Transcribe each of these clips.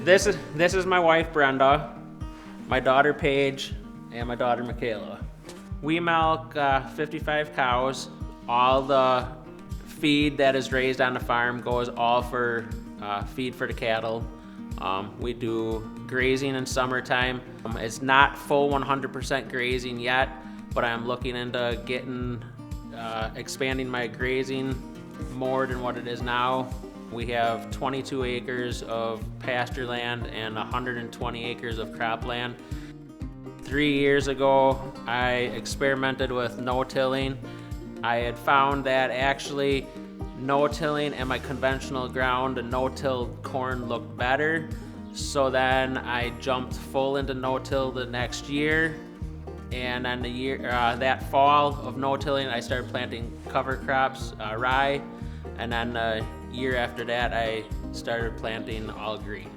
This is my wife Brenda, my daughter Paige, and my daughter Michaela. We milk 55 cows. All the feed that is raised on the farm goes all for feed for the cattle. We do grazing in summertime. It's not full 100% grazing yet, but I'm looking into expanding my grazing more than what it is now. We have 22 acres of pasture land and 120 acres of cropland. 3 years ago, I experimented with no-tilling. I had found that actually no-tilling and my conventional ground, the no-till corn looked better. So then I jumped full into no-till the next year. And then that fall of no-tilling, I started planting cover crops, rye. And then the year after that, I started planting all green.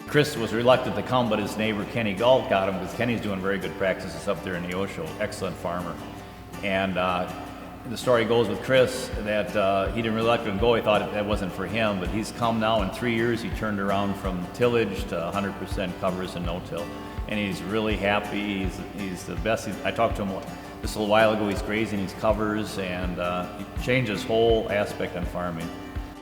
Chris was reluctant to come, but his neighbor Kenny Galt got him because Kenny's doing very good practices up there in Neosho, excellent farmer. And the story goes with Chris that he didn't really let him go. He thought that wasn't for him, but he's come now in 3 years. He turned around from tillage to 100% covers and no-till. And he's really happy. He's the best. I talked to him just a little while ago. He's grazing, he's covers, and he changed his whole aspect on farming.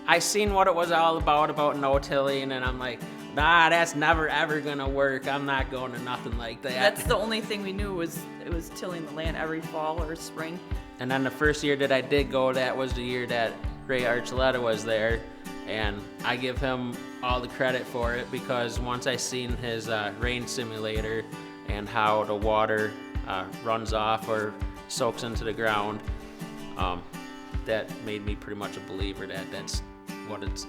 I seen what it was all about no-tilling, and I'm like, nah, that's never ever gonna work. I'm not going to nothing like that. That's the only thing we knew was it was tilling the land every fall or spring. And then the first year that I did go, that was the year that Ray Archuleta was there, and I give him all the credit for it because once I seen his rain simulator and how the water runs off or soaks into the ground, that made me pretty much a believer that that's what it's.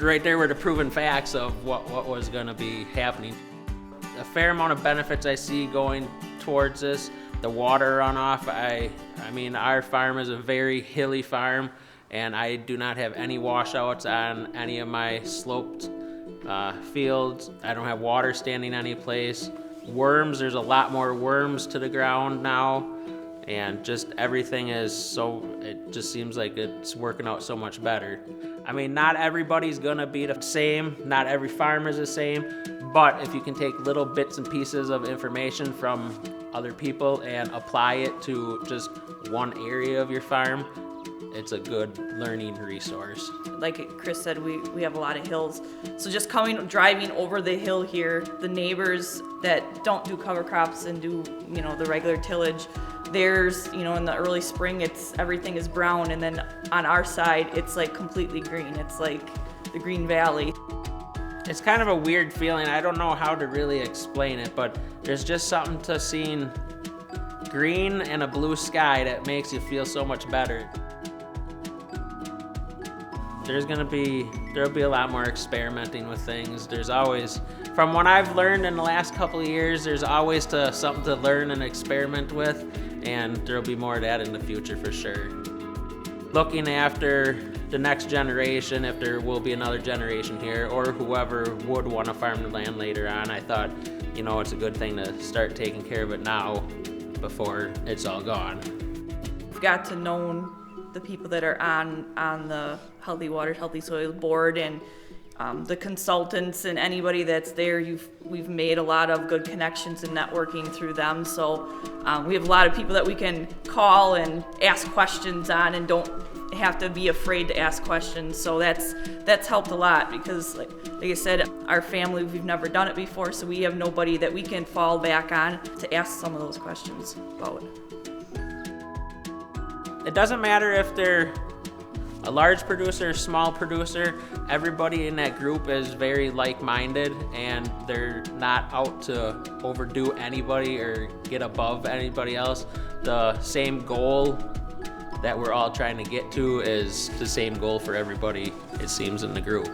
Right there were the proven facts of what was going to be happening. A fair amount of benefits I see going towards this. The water runoff, I mean, our farm is a very hilly farm, and I do not have any washouts on any of my sloped fields. I don't have water standing any place. Worms, there's a lot more worms to the ground now, and just everything it just seems like it's working out so much better. I mean, not everybody's gonna be the same, not every farm is the same, but if you can take little bits and pieces of information from other people and apply it to just one area of your farm, it's a good learning resource. Like Chris said, we have a lot of hills. So just driving over the hill here, the neighbors that don't do cover crops and do, the regular tillage, there's, in the early spring, everything is brown, and then on our side, it's like completely green. It's like the Green Valley. It's kind of a weird feeling. I don't know how to really explain it, but there's just something to seeing green and a blue sky that makes you feel so much better. There'll be a lot more experimenting with things. There's always, from what I've learned in the last couple of years, there's always something to learn and experiment with, and there'll be more of that in the future for sure. Looking after the next generation, if there will be another generation here, or whoever would want to farm the land later on, I thought, it's a good thing to start taking care of it now before it's all gone. We've got to know the people that are on the Healthy Water, Healthy Soil board, and the consultants and anybody that's there. We've made a lot of good connections and networking through them. So we have a lot of people that we can call and ask questions on, and don't have to be afraid to ask questions. So that's helped a lot because, like I said, our family, we've never done it before, so we have nobody that we can fall back on to ask some of those questions about. It doesn't matter if they're a large producer, small producer, everybody in that group is very like-minded, and they're not out to overdo anybody or get above anybody else. The same goal that we're all trying to get to is the same goal for everybody, it seems, in the group.